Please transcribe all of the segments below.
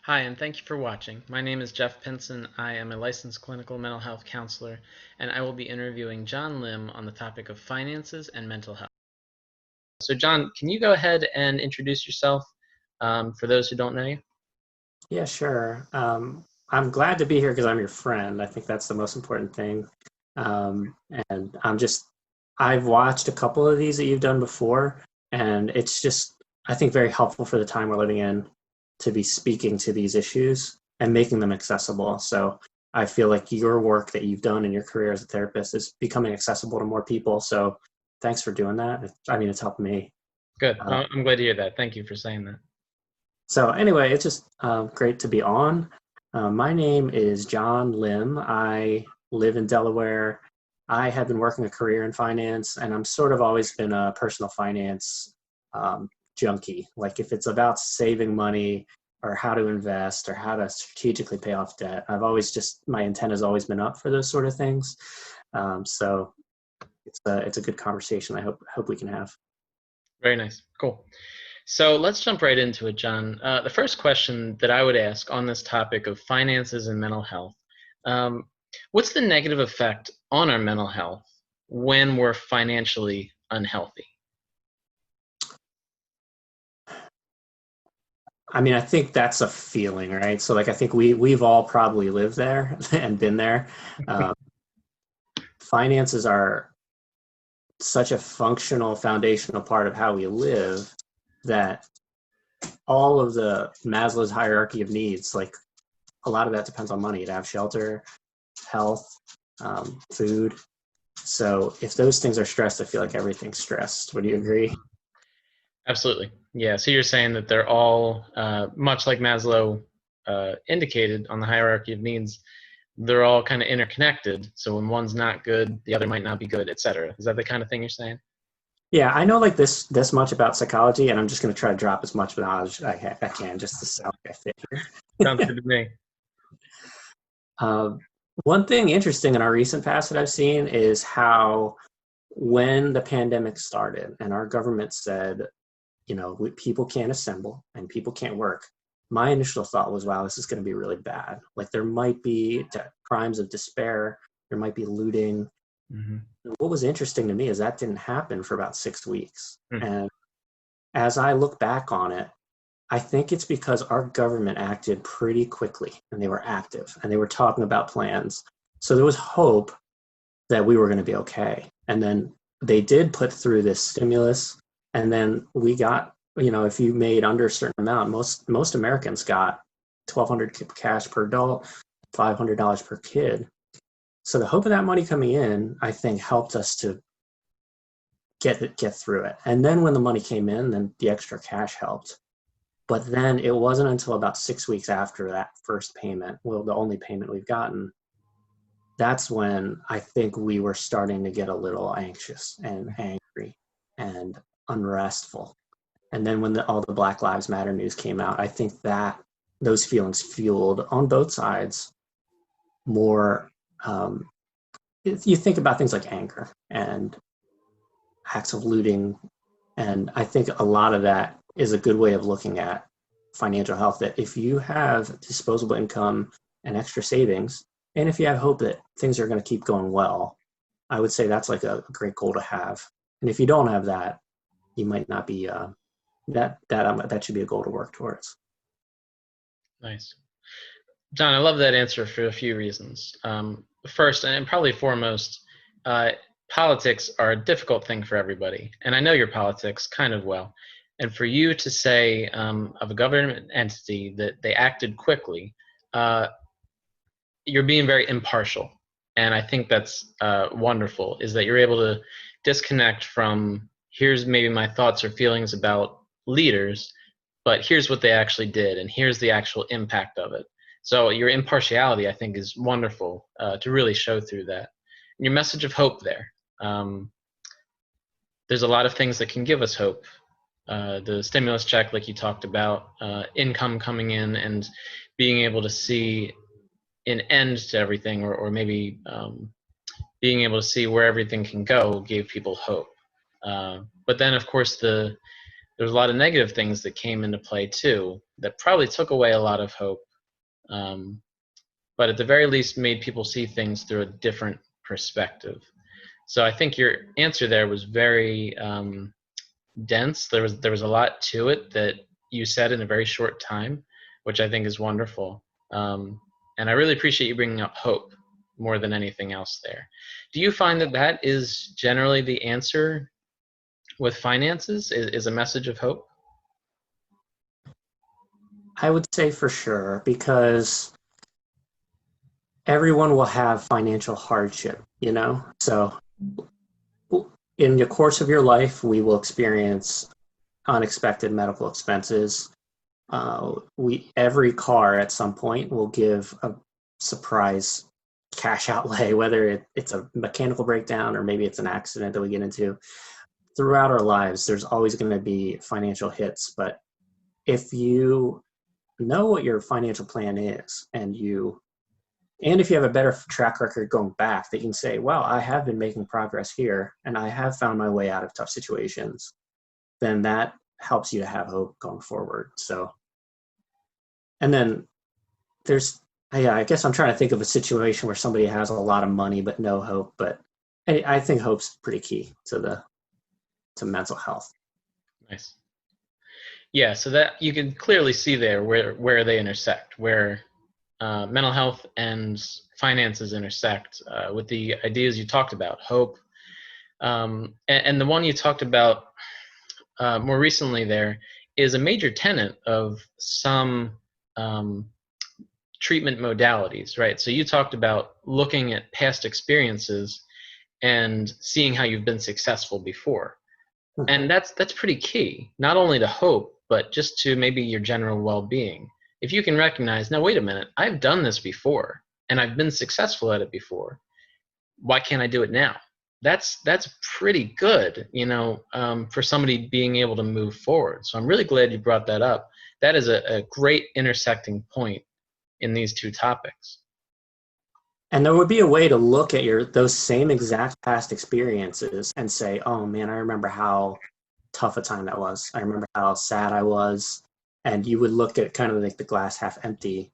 Hi, and thank you for watching. My name is Jeff Pincin. I am a licensed clinical mental health counselor, and I will be interviewing John Lim on the topic of finances and mental health. So, John, can you go ahead and introduce yourself for those who don't know you? Yeah, sure. I'm glad to be here because I'm your friend. I think that's the most important thing. Um, and I've watched a couple of these that you've done before, and it's just, I think, very helpful for the time we're living in to be speaking to these issues and making them accessible. So I feel like your work that you've done in your career as a therapist is becoming accessible to more people. So thanks for doing that. I mean, it's helped me. Good. Uh, I'm glad to hear that. Thank you for saying that. So anyway, it's just great to be on. My name is John Lim. I live in Delaware. I have been working a career in finance, and I'm sort of always been a personal finance um, junkie. Like if it's about saving money or how to invest or how to strategically pay off debt, my intent has always been up for those sort of things. So it's a good conversation. I hope we can have. Very nice. Cool. So let's jump right into it, John. The first question that I would ask on this topic of finances and mental health, um, what's the negative effect on our mental health when we're financially unhealthy? I mean, I think that's a feeling, right? So, like, I think we've all probably lived there and been there. Um, Finances are such a functional, foundational part of how we live that all of the Maslow's hierarchy of needs, like a lot of that depends on money to have shelter, health, food. So, if those things are stressed, I feel like everything's stressed. Would you agree? Absolutely. Yeah. So you're saying that they're all, much like Maslow indicated on the hierarchy of needs, they're all kind of interconnected. So when one's not good, the other might not be good, etc. Is that the kind of thing you're saying? Yeah, I know like this much about psychology, and I'm just going to try to drop as much knowledge I can just to sound like I fit Sounds here. good to me. Uh, One thing interesting in our recent past that I've seen is how when the pandemic started and our government said, people can't assemble and people can't work, my initial thought was, wow, this is going to be really bad. Like there might be crimes of despair, there might be looting. Hmm. What was interesting to me is that didn't happen for about 6 weeks. Hmm. And as I look back on it, I think it's because our government acted pretty quickly and they were active and they were talking about plans. So there was hope that we were going to be okay. And then they did put through this stimulus, and then we got, if you made under a certain amount, most Americans got 1,200 cash per adult, $500 per kid. So the hope of that money coming in, I think, helped us to get through it. And then when the money came in, then the extra cash helped. But then it wasn't until about 6 weeks after that first payment, well, the only payment we've gotten, that's when I think we were starting to get a little anxious and angry and unrestful. And then when all the Black Lives Matter news came out, I think that those feelings fueled on both sides more. Um, you think about things like anger and acts of looting, and I think a lot of that is a good way of looking at financial health. That if you have disposable income and extra savings, and if you have hope that things are going to keep going well, I would say that's like a great goal to have. And if you don't have that, you might not be that should be a goal to work towards. Nice. John, I love that answer for a few reasons. First, and probably foremost, uh, politics are a difficult thing for everybody. And I know your politics kind of well. And for you to say of a government entity that they acted quickly, uh, you're being very impartial. And I think that's wonderful, is that you're able to disconnect from here's maybe my thoughts or feelings about leaders, but here's what they actually did, and here's the actual impact of it. So your impartiality, I think, is wonderful to really show through that. And your message of hope there. Um, there's a lot of things that can give us hope. The stimulus check, like you talked about, income coming in, and being able to see an end to everything, or maybe being able to see where everything can go, gave people hope. But then, of course, there's a lot of negative things that came into play too that probably took away a lot of hope, but at the very least made people see things through a different perspective. So I think your answer there was very dense. There was a lot to it that you said in a very short time, which I think is wonderful. And I really appreciate you bringing up hope more than anything else there. Do you find that that is generally the answer with finances? Is a message of hope? I would say for sure, because everyone will have financial hardship, you know? So in the course of your life, we will experience unexpected medical expenses. Every car at some point will give a surprise cash outlay, whether it's a mechanical breakdown or maybe it's an accident that we get into. Throughout our lives, there's always going to be financial hits. But if you know what your financial plan is, and if you have a better track record going back, that you can say, well, I have been making progress here and I have found my way out of tough situations, then that helps you to have hope going forward. So, and then I guess I'm trying to think of a situation where somebody has a lot of money but no hope. But I think hope's pretty key to mental health. Nice. Yeah, so that you can clearly see there where they intersect, where mental health and finances intersect with the ideas you talked about, hope, and the one you talked about more recently there is a major tenet of some treatment modalities, right? So you talked about looking at past experiences and seeing how you've been successful before. And that's pretty key, not only to hope, but just to maybe your general well-being. If you can recognize, now wait a minute, I've done this before and I've been successful at it before. Why can't I do it now? That's pretty good, for somebody being able to move forward. So I'm really glad you brought that up. That is a great intersecting point in these two topics. And there would be a way to look at those same exact past experiences and say, oh man, I remember how tough a time that was. I remember how sad I was. And you would look at kind of like the glass half empty,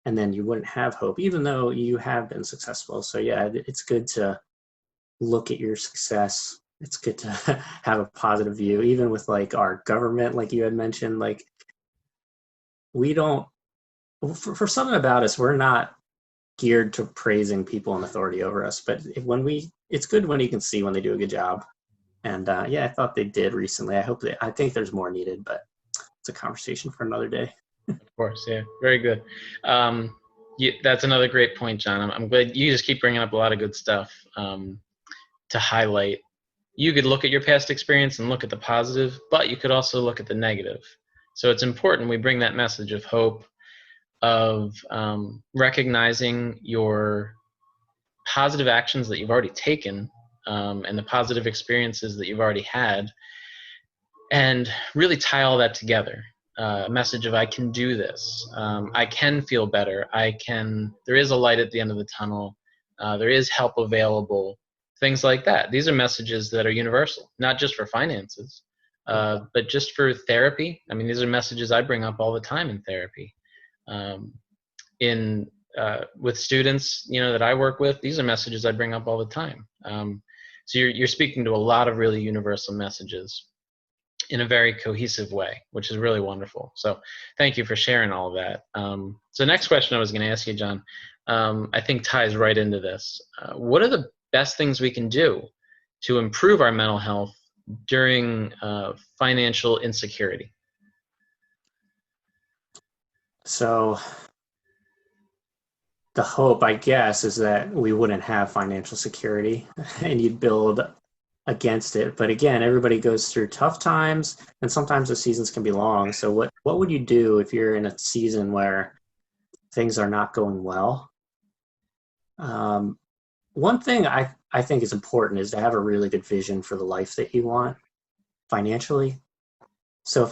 and then you wouldn't have hope, even though you have been successful. So yeah, it's good to look at your success. It's good to have a positive view, even with like our government, like you had mentioned, like we don't, for something about us, we're not geared to praising people in authority over us. But it's good when you can see when they do a good job. And yeah, I thought they did recently. I think there's more needed, but it's a conversation for another day. Of course, yeah, very good. That's another great point, John. I'm glad you just keep bringing up a lot of good stuff to highlight. You could look at your past experience and look at the positive, but you could also look at the negative. So it's important we bring that message of hope, of recognizing your positive actions that you've already taken and the positive experiences that you've already had, and really tie all that together. A message of I can do this. I can feel better. There is a light at the end of the tunnel. There is help available. Things like that. These are messages that are universal, not just for finances, but just for therapy. I mean, these are messages I bring up all the time in therapy. With students, that I work with, these are messages I bring up all the time. So you're speaking to a lot of really universal messages in a very cohesive way, which is really wonderful. So thank you for sharing all of that. So next question I was going to ask you, John, I think ties right into this. What are the best things we can do to improve our mental health during financial insecurity? So the hope, I guess, is that we wouldn't have financial security and you'd build against it. But again, everybody goes through tough times, and sometimes the seasons can be long. So what would you do if you're in a season where things are not going well? One thing I think is important is to have a really good vision for the life that you want financially. So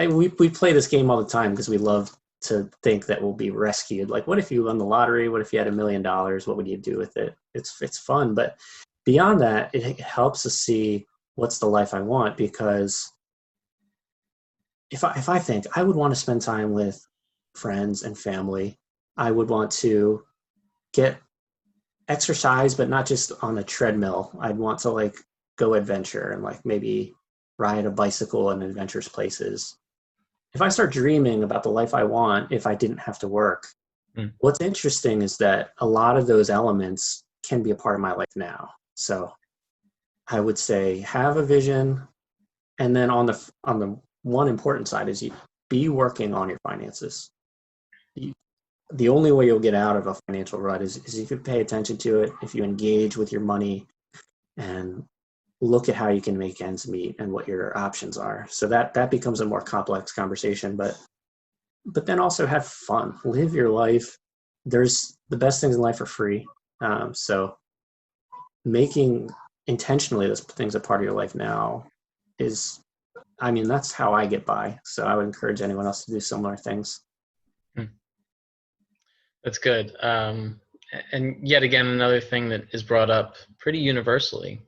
we play this game all the time because we love to think that we'll be rescued. Like, what if you won the lottery? What if you had $1 million? What would you do with it? It's fun, but beyond that, it helps us see what's the life I want, because if I think I would want to spend time with friends and family, I would want to get exercise, but not just on a treadmill. I'd want to like go adventure and like maybe ride a bicycle in adventurous places. If I start dreaming about the life I want, if I didn't have to work, Mm. what's interesting is that a lot of those elements can be a part of my life now. So I would say have a vision, and then on the one important side is you be working on your finances. You, the only way you'll get out of a financial rut is if you pay attention to it, if you engage with your money and look at how you can make ends meet and what your options are. So that becomes a more complex conversation, but then also have fun, live your life. There's the best things in life are free. So making intentionally those things a part of your life now is, I mean, that's how I get by. So I would encourage anyone else to do similar things. Mm. That's good. And yet again, another thing that is brought up pretty universally,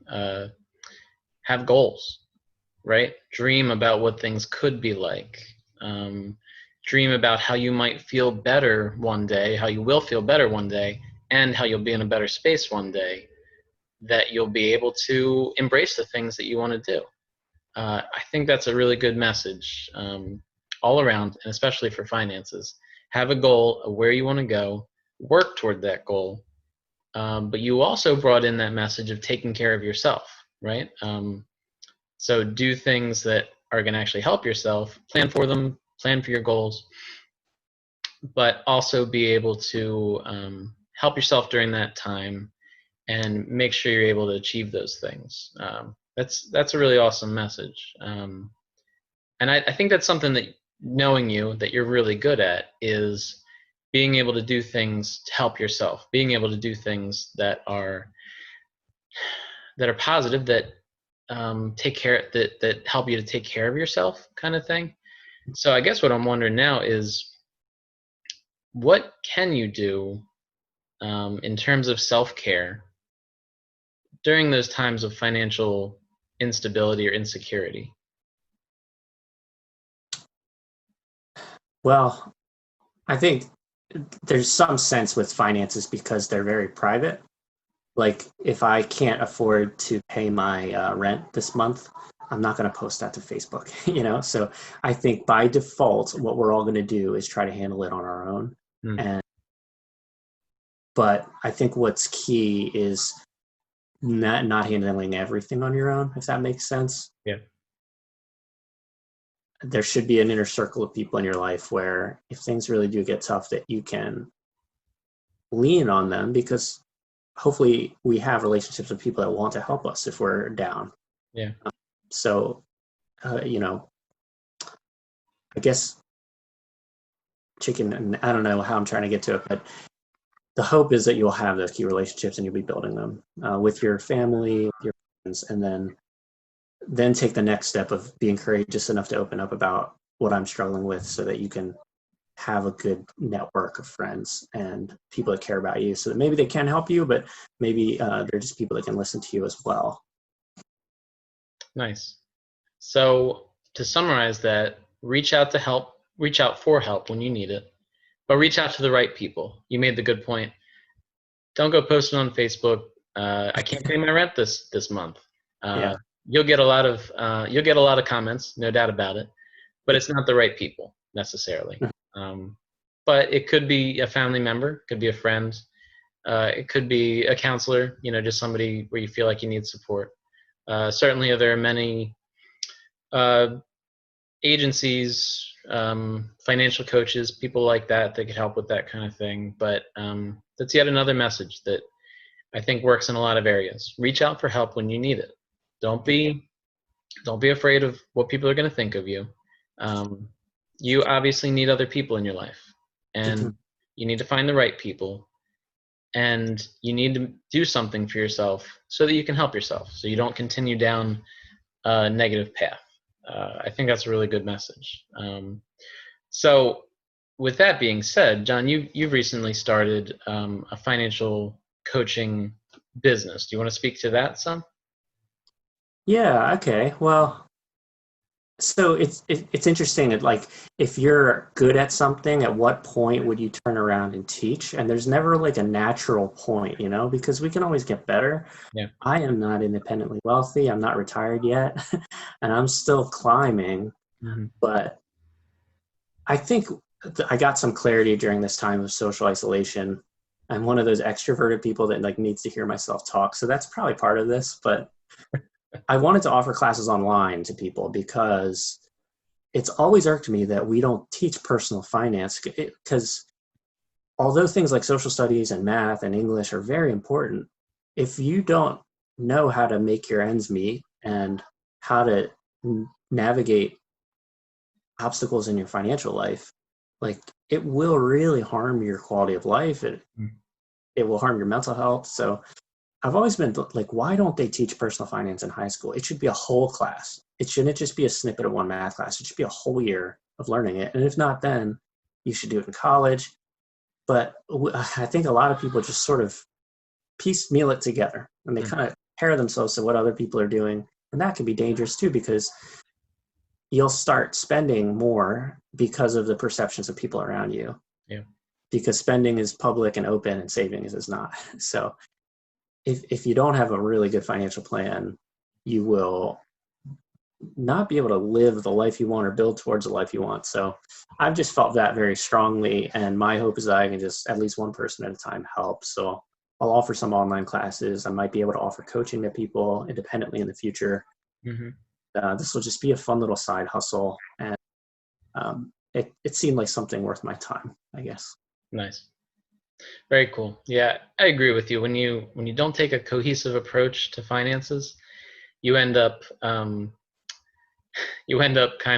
have goals, right? Dream about what things could be like. Um, Dream about how you might feel better one day, how you will feel better one day, and how you'll be in a better space one day, that you'll be able to embrace the things that you want to do. I think that's a really good message, all around, and especially for finances. Have a goal of where you want to go, work toward that goal, but you also brought in that message of taking care of yourself, right? So do things that are going to actually help yourself, plan for them, plan for your goals, but also be able to help yourself during that time and make sure you're able to achieve those things. That's a really awesome message. And I think that's something that, knowing you, that you're really good at, is being able to do things to help yourself, being able to do things that are positive, that take care, that help you to take care of yourself, kind of thing. So I guess what I'm wondering now is, what can you do in terms of self-care during those times of financial instability or insecurity? Well, I think there's some sense with finances because they're very private. Like if I can't afford to pay my rent this month, I'm not going to post that to Facebook, So I think by default, what we're all going to do is try to handle it on our own. Hmm. And but I think what's key is not handling everything on your own, if that makes sense. Yeah. There should be an inner circle of people in your life where if things really do get tough, that you can lean on them, because hopefully we have relationships with people that want to help us if we're down. Yeah. So, I guess chicken, and I don't know how I'm trying to get to it, but the hope is that you'll have those key relationships and you'll be building them with your family, with your friends, and then take the next step of being courageous enough to open up about what I'm struggling with, so that you can have a good network of friends and people that care about you, so that maybe they can help you, but maybe they're just people that can listen to you as well. Nice. So to summarize that, reach out for help when you need it, but reach out to the right people. You made the good point. Don't go posting on Facebook. I can't pay my rent this month. Uh, Yeah. you'll get a lot of comments, no doubt about it, but it's not the right people necessarily. Um, but it could be a family member, could be a friend, it could be a counselor. Just somebody where you feel like you need support. Certainly, there are many uh, agencies, financial coaches, people like that could help with that kind of thing. But that's yet another message that I think works in a lot of areas. Reach out for help when you need it. Don't be don't be afraid of what people are going to think of you. Um, you obviously need other people in your life, Mhm. and you need to find the right people, and you need to do something for yourself so that you can help yourself, so you don't continue down a negative path. I think that's a really good message. So, with that being said, John, you've recently started a financial coaching business. Do you want to speak to that some? Yeah. Okay. Well, So it's interesting. Like if you're good at something, at what point would you turn around and teach? And there's never like a natural point, because we can always get better. Yeah. I am not independently wealthy. I'm not retired yet, and I'm still climbing. Hmm. But I think I got some clarity during this time of social isolation. I'm one of those extroverted people that like needs to hear myself talk. So that's probably part of this. But I wanted to offer classes online to people because it's always irked me that we don't teach personal finance because although things like social studies and math and English are very important, if you don't know how to make your ends meet and how to navigate obstacles in your financial life, like it will really harm your quality of life. It will harm your mental health. So I've always been like, why don't they teach personal finance in high school? It should be a whole class. It shouldn't just be a snippet of one math class. It should be a whole year of learning it. And if not, then you should do it in college. But I think a lot of people just sort of piecemeal it together and they kind of compare themselves to what other people are doing. And that can be dangerous too, because you'll start spending more because of the perceptions of people around you. Yeah. Because spending is public and open and saving is not. So if you don't have a really good financial plan, you will not be able to live the life you want or build towards the life you want. So I've just felt that very strongly. And my hope is that I can just at least one person at a time help. So I'll offer some online classes. I might be able to offer coaching to people independently in the future. Hmm. This will just be a fun little side hustle. And it seemed like something worth my time, I guess. Nice. Very cool. Yeah, I agree with you. When you don't take a cohesive approach to finances, you end up kind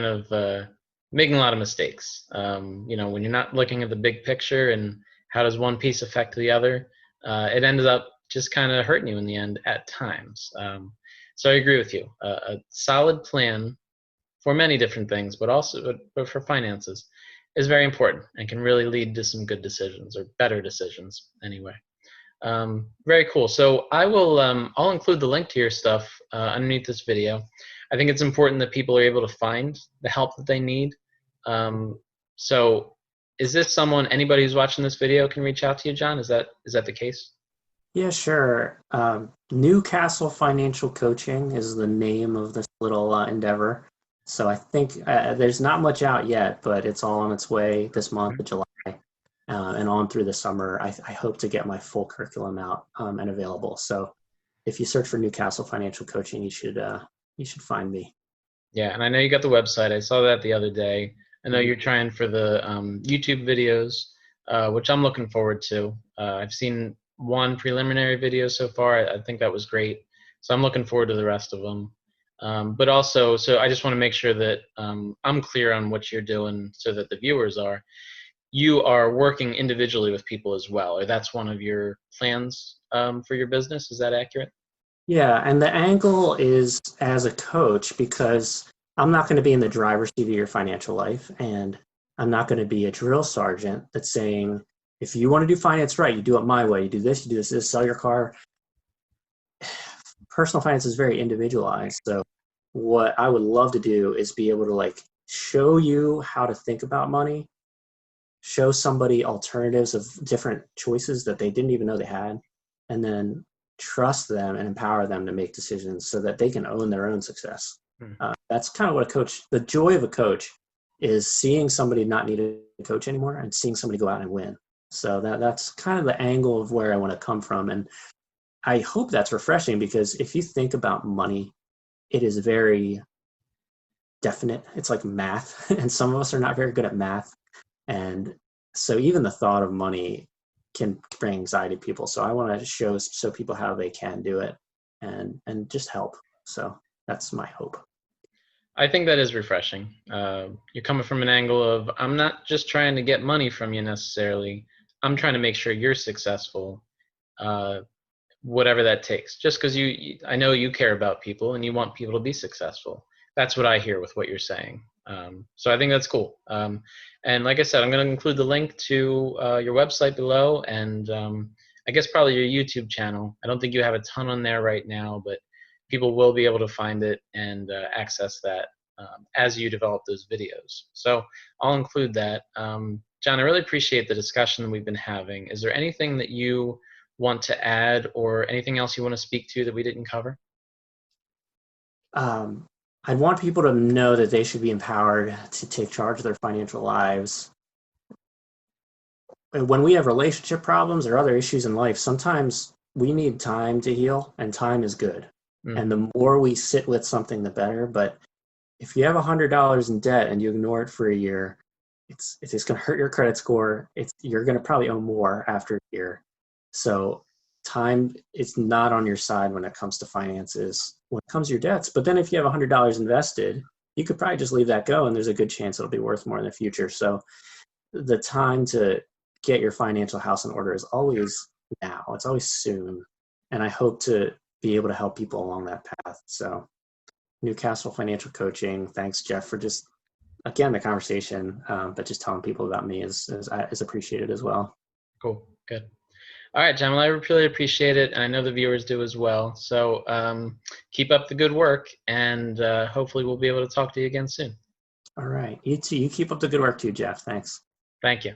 of making a lot of mistakes. When you're not looking at the big picture and how does one piece affect the other, it ended up just kind of hurting you in the end at times. So I agree with you. A solid plan for many different things, but for finances is very important and can really lead to some good decisions or better decisions anyway. Very cool. So I'll include the link to your stuff underneath this video. I think it's important that people are able to find the help that they need. Um, so is this anybody who's watching this video can reach out to you, John? Is that the case? Yeah, sure. Newcastle Financial Coaching is the name of this little endeavor. So I think there's not much out yet, but it's all on its way this month of July and on through the summer. I hope to get my full curriculum out and available. So if you search for Newcastle Financial Coaching, you should find me. Yeah, and I know you got the website. I saw that the other day. I know Mhm. you're trying for the YouTube videos, which I'm looking forward to. I've seen one preliminary video so far. I think that was great. So I'm looking forward to the rest of them. But also, so I just want to make sure that I'm clear on what you're doing so that the viewers are. You are working individually with people as well, or that's one of your plans for your business. Is that accurate? Yeah, and the angle is as a coach because I'm not going to be in the driver's seat of your financial life, and I'm not going to be a drill sergeant that's saying, if you want to do finance right, you do it my way. You do this, you do this, sell your car. Personal finance is very individualized. So what I would love to do is be able to like show you how to think about money, show somebody alternatives of different choices that they didn't even know they had, and then trust them and empower them to make decisions so that they can own their own success. Hmm. That's kind of what the joy of a coach is seeing somebody not need a coach anymore and seeing somebody go out and win. So that's kind of the angle of where I want to come from. And I hope that's refreshing because if you think about money, it is very definite. It's like math, and some of us are not very good at math. And so even the thought of money can bring anxiety to people. So I want to show people how they can do it and just help. So that's my hope. I think that is refreshing. You're coming from an angle of I'm not just trying to get money from you necessarily. I'm trying to make sure you're successful, uh, whatever that takes. Just because I know you care about people and you want people to be successful. That's what I hear with what you're saying. So I think that's cool. And like I said, I'm going to include the link to your website below, and I guess probably your YouTube channel. I don't think you have a ton on there right now, but people will be able to find it and access that as you develop those videos. So I'll include that. John, I really appreciate the discussion that we've been having. Is there anything that you want to add or anything else you want to speak to that we didn't cover? I want people to know that they should be empowered to take charge of their financial lives. When we have relationship problems or other issues in life, sometimes we need time to heal, and time is good. And the more we sit with something, the better. But if you have $100 in debt and you ignore it for a year, it's going to hurt your credit score. You're going to probably owe more after a year. So time is not on your side when it comes to finances, when it comes to your debts. But then if you have $100 invested, you could probably just leave that go, and there's a good chance it'll be worth more in the future. So the time to get your financial house in order is always now. It's always soon. And I hope to be able to help people along that path. So Newcastle Financial Coaching, thanks, Jeff, for just, again, the conversation, but just telling people about me is appreciated as well. Cool. Good. All right, John, well, I really appreciate it, and I know the viewers do as well. So keep up the good work, and hopefully we'll be able to talk to you again soon. All right. You too. You keep up the good work too, Jeff. Thanks. Thank you.